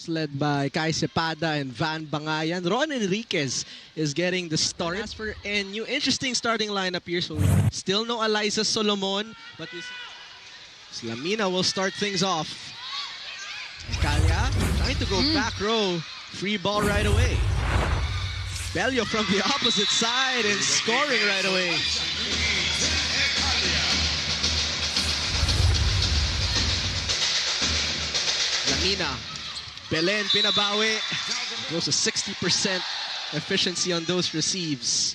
Led by Kai Cepada and Van Bangayan. Ron Enriquez is getting the start. As for NU, interesting starting lineup here. So still no Eliza Solomon, but Lamina will start things off. Kalia trying to go back row. Free ball right away. Bello from the opposite side and scoring right away. Lamina. Belen pinabawi. Goes to 60% efficiency on those receives.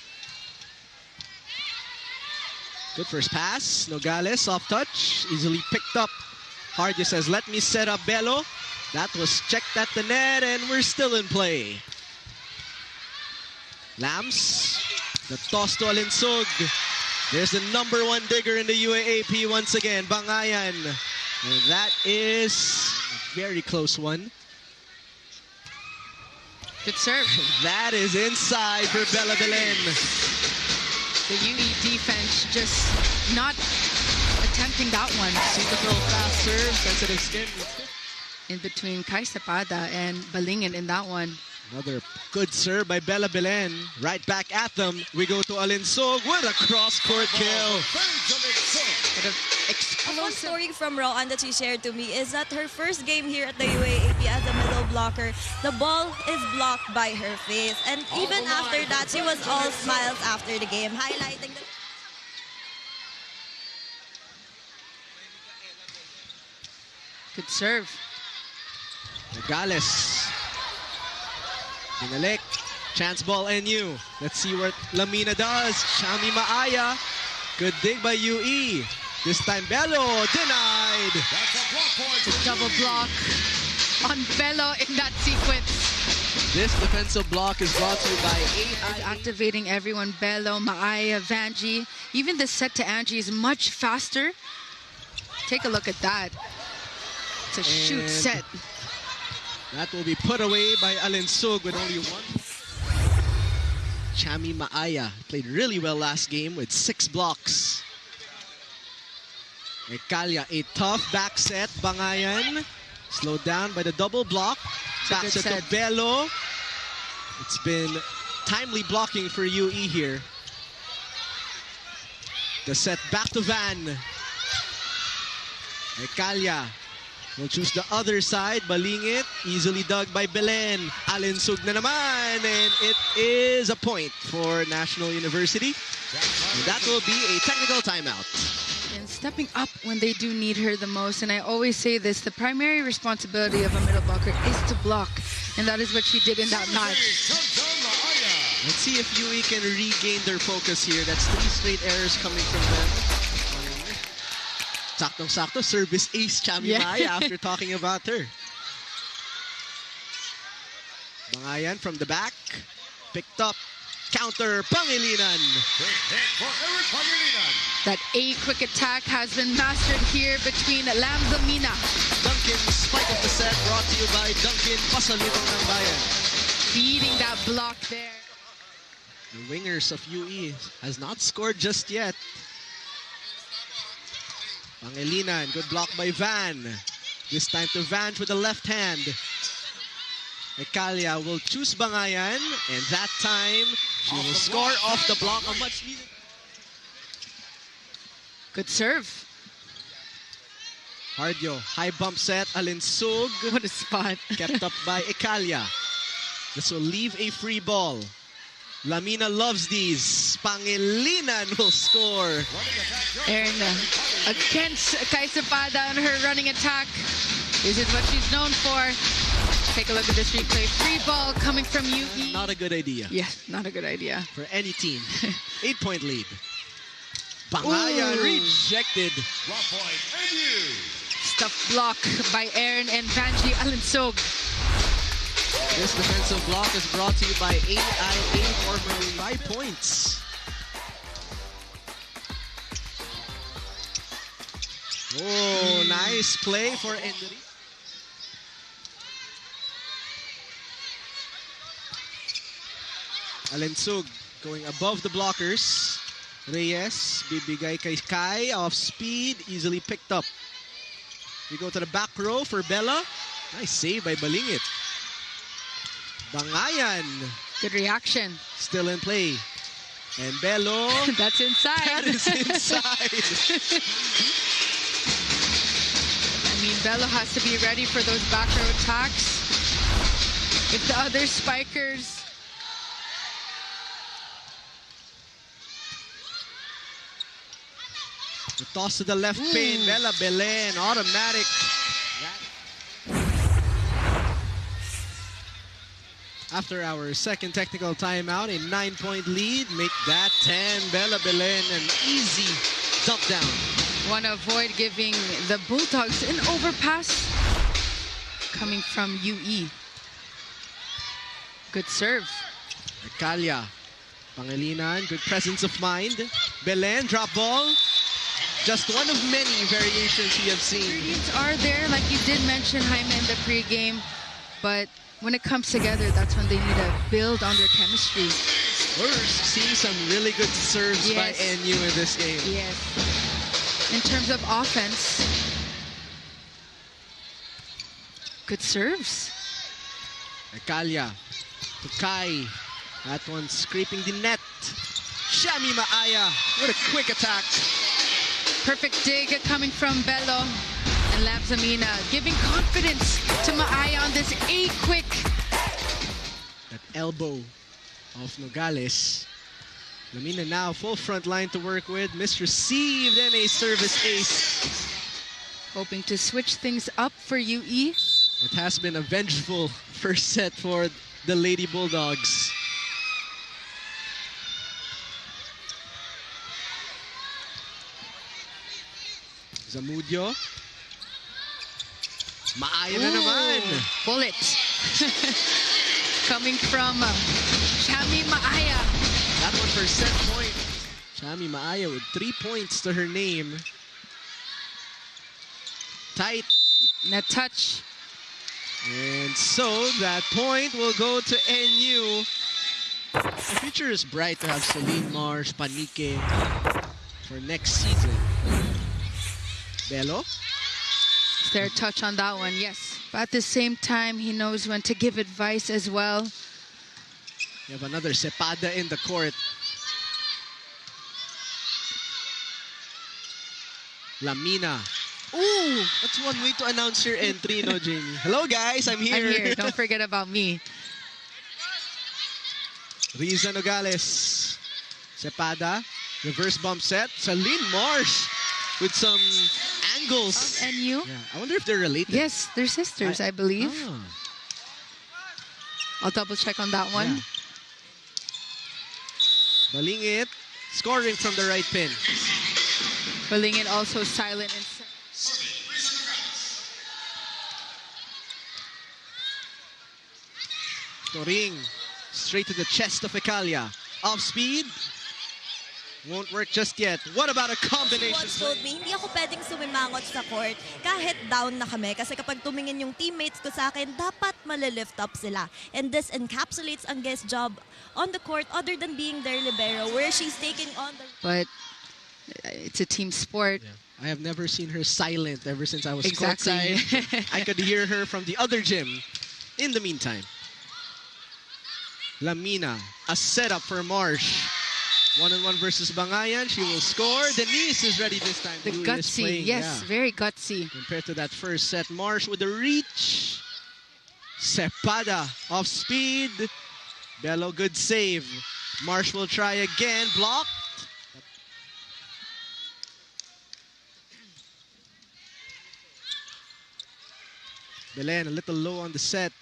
Good first pass. Nogales, soft touch. Easily picked up. Hardy says, let me set up Bello. That was checked at the net and we're still in play. Lams. The toss to Alinsug. There's the #1 digger in the UAAP once again, Bangayan. And that is a very close one. Good serve. That is inside for Bella Belen. The UE defense just not attempting that one. Beautiful fast serve, sensitive skin. In between Kai Cepada and Balingin in that one. Another good serve by Bella Belen. Right back at them. We go to Alinsug with a cross-court kill. A one story from Roan that she shared to me is that her first game here at the UAAP as a middle blocker, the ball is blocked by her face. And even after that, she was all smiles after the game, highlighting the... Good serve. Nogales. Pinalik. Chance ball NU. Let's see what Lamina does. Shami Maaya. Good dig by UE. This time Bello denied. Double block on Bello in that sequence. This defensive block is brought to you by AI. Activating everyone. Bello, Maaya, Vanji. Even the set to Angie is much faster. Take a look at that. It's a shoot set. That will be put away by Alinsug with only one. Chami Maaya played really well last game with 6 blocks. Ekalia, a tough back set. Bangayan slowed down by the double block. Back set to Bello. It's been timely blocking for UE here. The set back to Van. Ekalia will choose the other side. Balingit, easily dug by Belen. Alinsug na naman. And it is a point for National University. And that will be a technical timeout. And stepping up when they do need her the most. And I always say this, the primary responsibility of a middle blocker is to block. And that is what she did in that match. Let's see if UE can regain their focus here. That's 3 straight errors coming from them. Saktong-sakto, service ace Chami Maaya after talking about her. Bangayan from the back. Picked up. Counter, Pangilinan. That A quick attack has been mastered here between Lamina. Duncan's spike of the set brought to you by Duncan Pasalubong ng Bayan. Beating that block there. The wingers of UE has not scored just yet. Pangilinan, good block by Van. This time to Van with the left hand. Ekalia will choose Bangayan, and that time she will score off the block. A much needed. Good serve. Hardio, high bump set, Alinsug. What a spot. Kept up by Ekalia. This will leave a free ball. Lamina loves these. Pangilinan will score. Erin against Kai Cepada on her running attack. This is what she's known for. Take a look at this replay. Free ball coming from UE. Not a good idea. Yeah, not a good idea. For any team. 8-point lead. Bangayan rejected. Stuff block by Erin and Vanji Alinsug. This defensive block is brought to you by AIA for Marine. 5 points. Oh, nice play for Endri. Alinsug going above the blockers. Reyes, bibigay kay Kai, off speed, easily picked up. We go to the back row for Bella. Nice save by Balingit. Bangayan. Good reaction. Still in play. And Bello. That's inside. That is inside. I mean, Bello has to be ready for those back row attacks. If the other spikers... The toss to the left pin. Bella Belen. Automatic. After our second technical timeout, a 9-point lead. Make that 10. Bella Belen, an easy dump down. Want to avoid giving the Bulldogs an overpass. Coming from UE. Good serve. Kalya. Pangilinan, good presence of mind. Belen, drop ball. Just one of many variations we have seen. Ingredients are there, like you did mention, Jaime, in the pregame. But when it comes together, that's when they need to build on their chemistry. We're seeing some really good serves by NU in this game. Yes. In terms of offense, good serves. Kalya to Kai. That one scraping the net. Shami Maaya. What a quick attack. Perfect dig coming from Bello. And Labzamina giving confidence to Maaya on this quick. That elbow of Nogales. Lamina now full front line to work with. Misreceived and a service ace. Hoping to switch things up for UE. It has been a vengeful first set for the Lady Bulldogs. Zamudio. Maaya na naman. Bullet. Coming from Shami Maaya. That one for set point. Shami Maaya with 3 points to her name. Tight. Net touch. And so that point will go to NU. The future is bright to have Celine Marsh, Panique for next season. Bello. Is there a touch on that one? Yes. But at the same time, he knows when to give advice as well. We have another Cepada in the court. Lamina. Ooh, that's one way to announce your entry, no, Jamie? Hello, guys. I'm here. I'm here. Don't forget about me. Riza Nogales. Cepada. Reverse bump set. Celine Marsh with some angles. NU? Yeah, I wonder if they're related. Yes, they're sisters, I believe. Ah. I'll double check on that one. Yeah. Balingit. Scoring from the right pin. Balingit also silent. Toring. Straight to the chest of Ekalia. Off speed. Won't work just yet. What about a combination? She once told me, hindi ako pwedeng sumimangot sa court kahit down na kami. Kasi kapag tumingin yung teammates ko sa akin, dapat malilift up sila. And this encapsulates ang guest job on the court other than being their libero, where she's taking on the... But it's a team sport. Yeah. I have never seen her silent ever since I was Exactly. courtside. I could hear her from the other gym. In the meantime, Lamina, a setup for Marsh. 1-on-1 versus Bangayan. She will score. Denise is ready this time. The gutsy, yes, very gutsy. Compared to that first set, Marsh with the reach. Cepada off speed. Bello, good save. Marsh will try again. Blocked. Belen a little low on the set.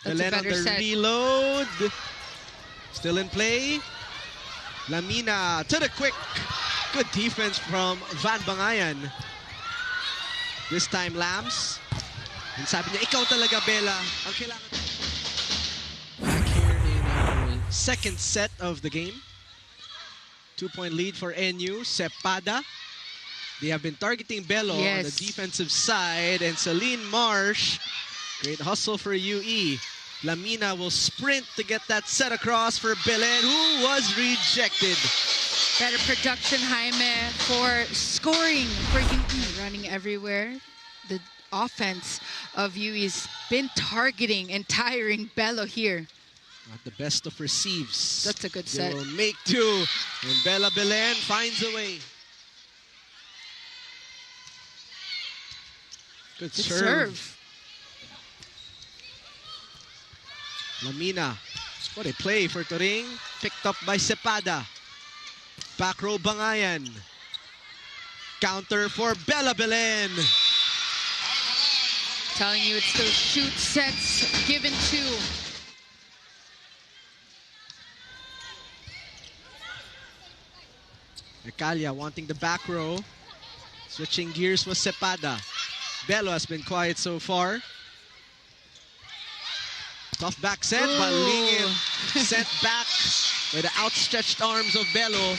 That's Belen on the set. reload. Still in play. Lamina to the quick. Good defense from Van Bangayan. This time Lams. And sabi niya, ikaw talaga, Bella. Ang kailangan. Back here in our second set of the game. 2-point lead for NU. Cepada. They have been targeting Bello on the defensive side. And Celine Marsh. Great hustle for UE. Lamina will sprint to get that set across for Belen, who was rejected. Better production, Jaime, for scoring for UE. Running everywhere. The offense of UA's been targeting and tiring Bello here. Not the best of receives. That's a good They set. will make two. And Bella Belen finds a way. Good serve. Lamina. What a play for Turing. Picked up by Cepada. Back row Bangayan. Counter for Bella Belen. Telling you it's those shoot sets given two. Ecalia wanting the back row. Switching gears was Cepada. Bello has been quiet so far. Tough back set, but Lingit sent back by the outstretched arms of Bello.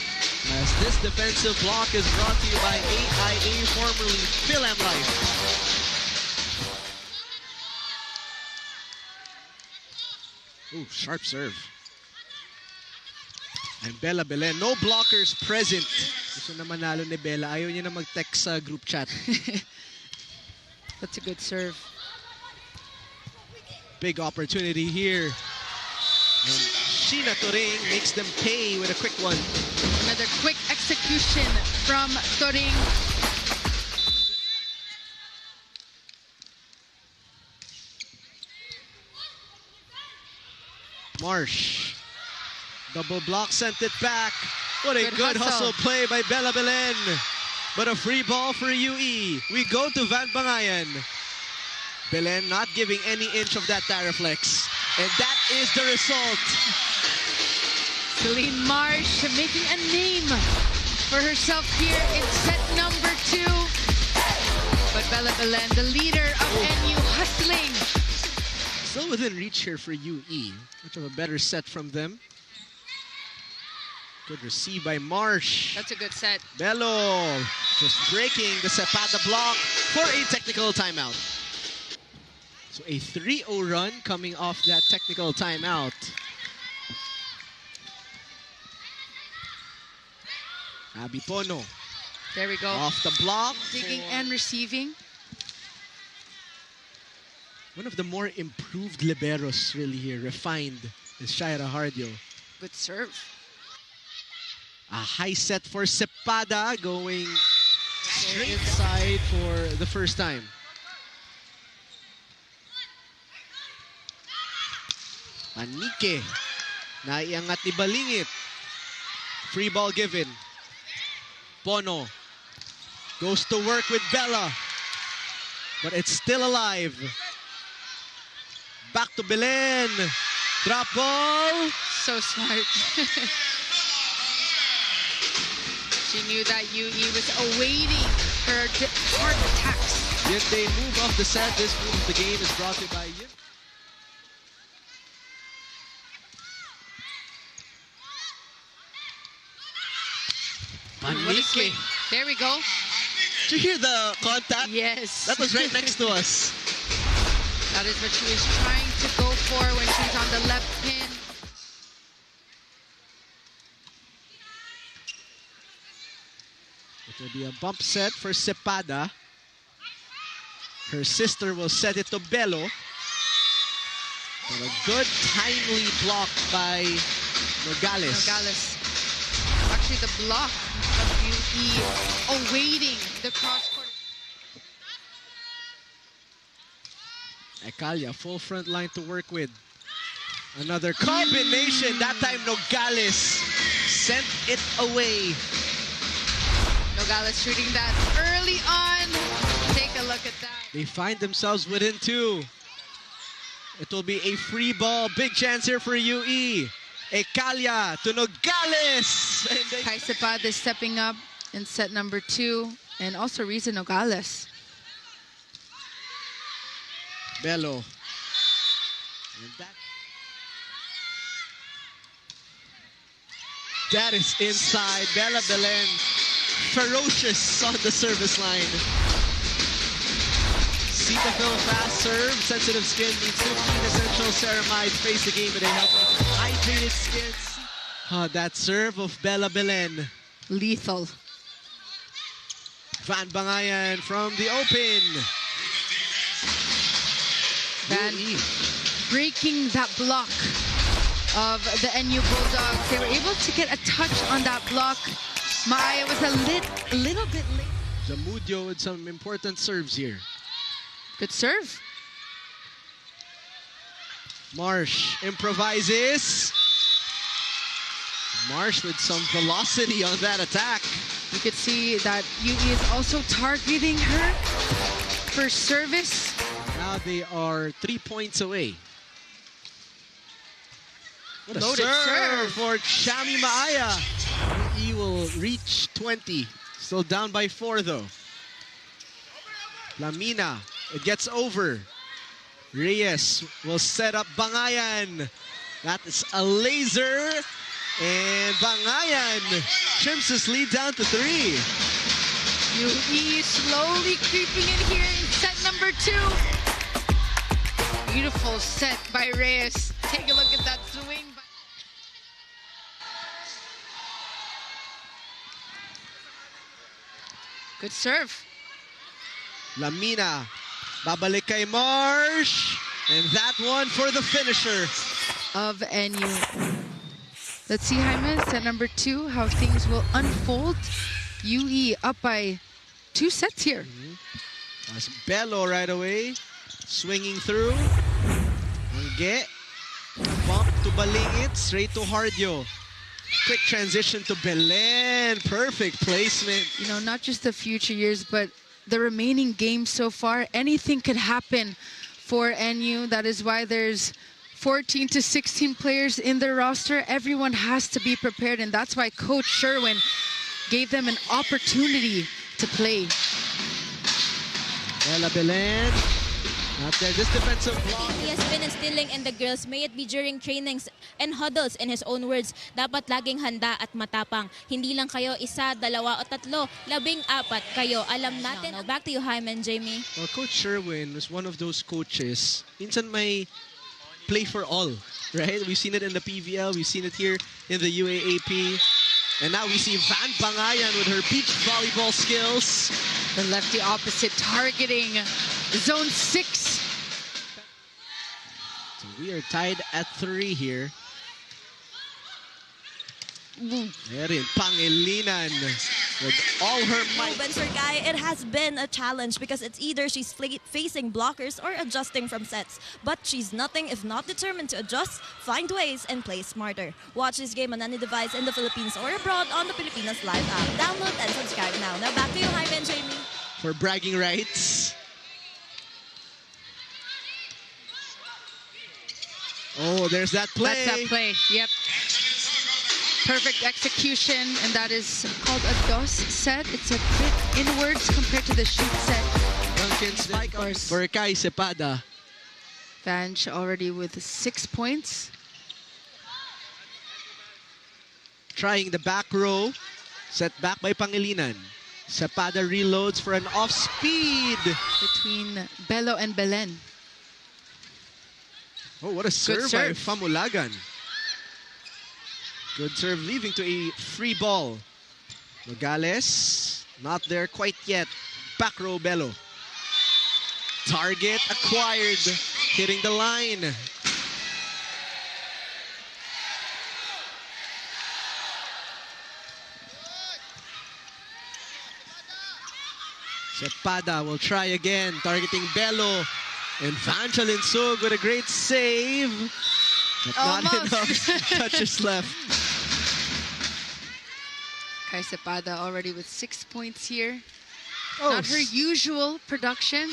As this defensive block is brought to you by AIA, formerly Philam Life. Ooh, sharp serve. And Bella Belen, no blockers present. Gusto na manalo ni Bella. Ayaw niya na mag-text sa group chat. That's a good serve. Big opportunity here. And Sheena Turing makes them pay with a quick one. Another quick execution from Turing. Marsh. Double block, sent it back. What a good hustle. hustle play by Bella Belen. But a free ball for UE. We go to Van Bangayan. Belen not giving any inch of that Taraflex. And that is the result. Celine Marsh making a name for herself here in set number 2. But Bella Belen, the leader of NU, hustling. Still within reach here for UE. Much of a better set from them. Good receive by Marsh. That's a good set. Bello just breaking the Cepada block for a technical timeout. So a 3-0 run coming off that technical timeout. Abby Pono. There we go. Off the block. Digging and receiving. One of the more improved liberos really here, refined, is Shaira Hardio. Good serve. A high set for Cepada going straight inside for the first time. Anike. Naiangat ni Balingit. Free ball given. Pono goes to work with Bella. But it's still alive. Back to Belen. Drop ball. So smart. She knew that UE was awaiting her hard attacks. Yet they move off the set. This move of the game is brought to you by Yin. Anike. There we go. Did you hear the contact? Yes. That was right next to us. That is what she was trying to go for when she's on the left pin. It will be a bump set for Cepada. Her sister will set it to Bello. But a good timely block by Nogales. Nogales. Actually, the block of UE awaiting the cross-court. Ecalia, full front line to work with. Another combination. That time Nogales sent it away. Nogales shooting that early on. Take a look at that. They find themselves within 2. It will be a free ball. Big chance here for UE. Ecalia to Nogales. And they... Kai Cepada is stepping up in set number 2. And also Riza Nogales. Bello. And that is inside. Bella Belen ferocious on the service line. Cetaphil fast serve. Sensitive skin needs 15 essential ceramides. Face the game with a healthy, hydrated skin. That serve of Bella Belen. Lethal. Van Bangayan from the open. Van breaking that block of the NU Bulldogs. They were able to get a touch on that block. Maaya was a little bit late. Zamudio with some important serves here. Good serve. Marsh improvises. Marsh with some velocity on that attack. You could see that UE is also targeting her for service. Now they are 3 points away. What a Loaded serve for Shami Maaya. UE will reach 20. Still down by 4 though. Lamina, it gets over. Reyes will set up Bangayan. That is a laser. And Bangayan trims his lead down to 3. UE slowly creeping in here in set number 2. Beautiful set by Reyes. Take a look at that swing. Good serve. Lamina, babalik kay Marsh. And that one for the finisher Of NU. Let's see, Jaime, set number 2, how things will unfold. UE up by 2 sets here. That's Bello right away. Swinging through. Angge. Bump to Balingit. Straight to Hardyo. Quick transition to Belen. Perfect placement. You know, not just the future years, but the remaining games so far. Anything could happen for NU. That is why there's 14 to 16 players in their roster. Everyone has to be prepared, and that's why Coach Sherwin gave them an opportunity to play. Bella Belen. Not there. This defensive block. He has been instilling in the girls, may it be during trainings and huddles. In his own words, dapat laging handa at matapang. Hindi lang kayo isa, dalawa o tatlo, 14 kayo. Alam natin. Now, back to you, Jaime and Jamie. Well, Coach Sherwin was one of those coaches. Minsan may play for all, right? We've seen it in the PVL. We've seen it here in the UAAP. And now we see Van Bangayan with her beach volleyball skills. The lefty opposite targeting zone 6. So we are tied at 3 here. Erin Pangilinan with all her might. Ruben Sergay, it has been a challenge because it's either she's facing blockers or adjusting from sets. But she's nothing if not determined to adjust, find ways, and play smarter. Watch this game on any device in the Philippines or abroad on the Pilipinas Live app. Download and subscribe now. Now back to you, Jaime and Jamie. For bragging rights. Oh, there's that play. That's that play, yep. Perfect execution, and that is called a DOS set. It's a bit inwards compared to the shoot set. Duncan spike for Kai Cepada. Vange already with 6 points. Trying the back row. Set back by Pangilinan. Cepada reloads for an off-speed. Between Bello and Belen. Oh, what a serve by Famulagan. Good serve, leaving to a free ball. Nogales, not there quite yet. Back row Bello. Target acquired, hitting the line. Cepada will try again, targeting Bello. And Vanchalin Sug with a great save. But not enough touches left. Kai Cepada already with 6 points here. Oh, not her usual production.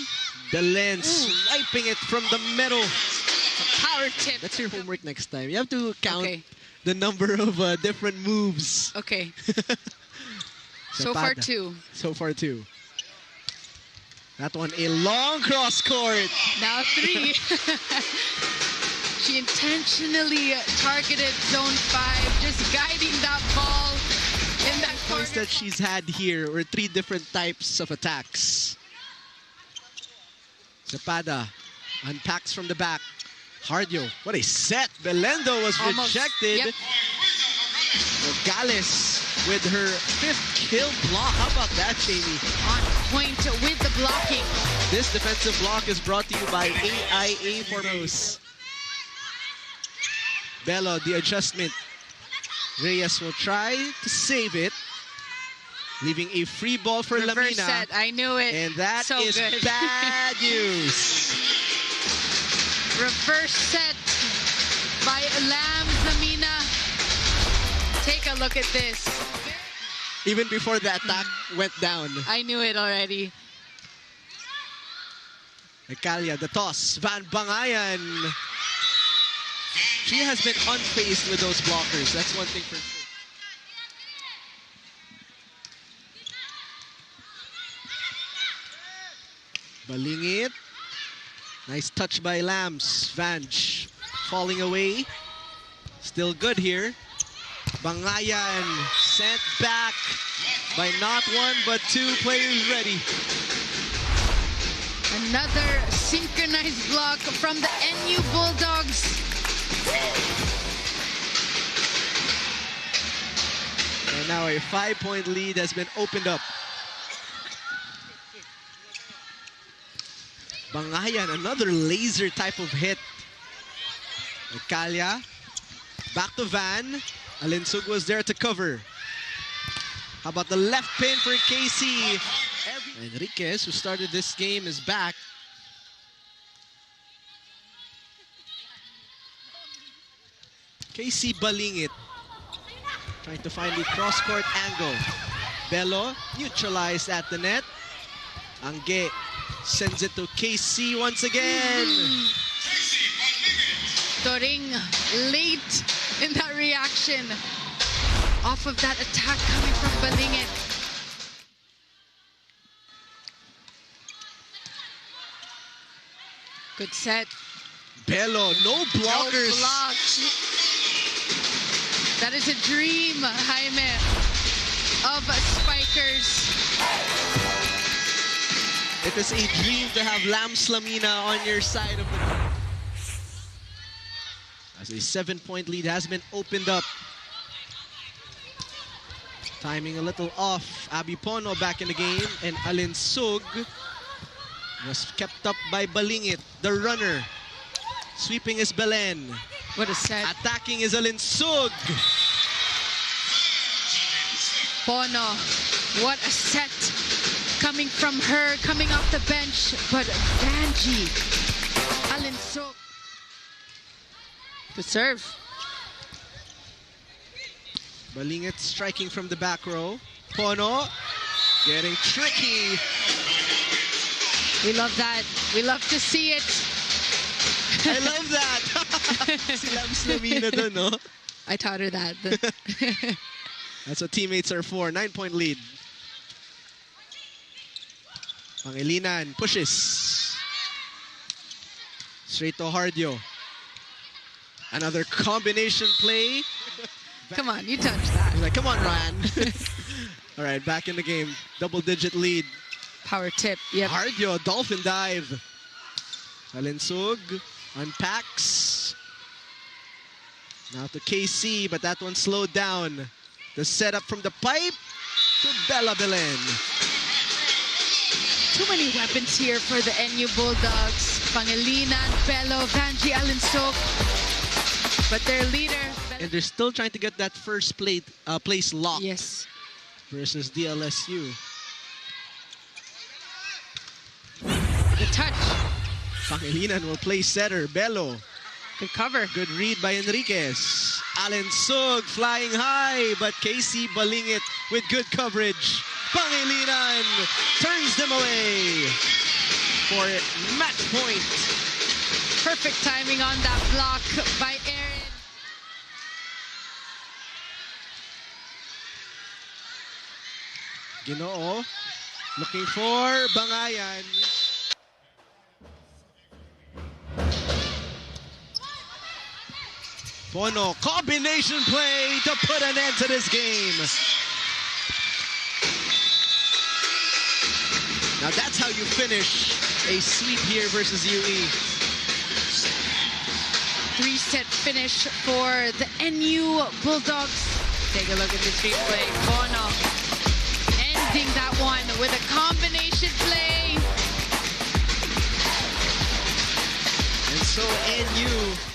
Belen swiping it from the middle. Power tip. That's your homework next time. You have to count the number of different moves. Okay. So far 2. So far 2. That one, a long cross court. Now 3. She intentionally targeted zone 5, just guiding that ball in that corner. Points that she's had here were 3 different types of attacks. Cepada unpacks from the back. Hardyo, what a set. Belendo was rejected. Yep. Nogales with her 5th kill block. How about that, Jamie? On point with the blocking. This defensive block is brought to you by AIA Formos. Bello, the adjustment. Reyes will try to save it, leaving a free ball for Reverse Lamina. set. I knew it. And that so is good. bad news. Reverse set by Lamina. Take a look at this. Even before the attack went down. I knew it already. Ekalia, the toss. Van Bangayan. She has been unfazed with those blockers. That's one thing for sure. Balingit. Nice touch by Lams. Vanj falling away. Still good here. Bangayan sent back by not one but 2 players ready. Another synchronized block from the NU Bulldogs. And now a 5-point lead has been opened up. Bangayan, another laser type of hit. Ekalia, back to Van. Alinsug was there to cover. How about the left pin for KC? Enriquez, who started this game, is back. KC Balingit, trying to find the cross-court angle. Bello neutralized at the net. Angge sends it to KC once again. Toring late in that reaction off of that attack coming from Balingit. Good set. Bello, no blockers. No blocks. That is a dream, Jaime, of spikers. It is a dream to have Lams Lamina on your side of the court. As a 7-point lead has been opened up. Timing a little off. Abby Pono back in the game, and Alinsug was kept up by Balingit, the runner. Sweeping is Belen. What a set. Attacking is Alinsug. Pono, what a set. Coming from her, coming off the bench, but Vanji, Alinsug. Good serve. Balingit striking from the back row. Pono getting tricky. We love that. We love to see it. I love that. Si Lams Lamina dun, no? I taught her that. That's what teammates are for. 9-point lead. Pangilinan pushes. Straight to Hardio. Another combination play. Come on, you touched that. He's like, come on, Ryan. All right, back in the game. Double-digit lead. Power tip. Yep. Hardio, dolphin dive. Alinsug unpacks. Now to KC, but that one slowed down. The setup from the pipe to Bella Belen. Too many weapons here for the NU Bulldogs. Pangilinan, Bello, Vanji, Alinsug. But their leader... And they're still trying to get that first place locked. Yes. Versus DLSU. The touch. Pangilinan will play setter. Bello. Good cover. Good read by Enriquez. Alinsug flying high, but KC Balingit with good coverage. Pangilinan turns them away for match point. Perfect timing on that block by Aaron. Ginoo looking for Bangayan. Pono, combination play to put an end to this game. Now that's how you finish a sweep here versus UE. 3-set finish for the NU Bulldogs. Take a look at this replay. Bono ending that one with a combination play. And so NU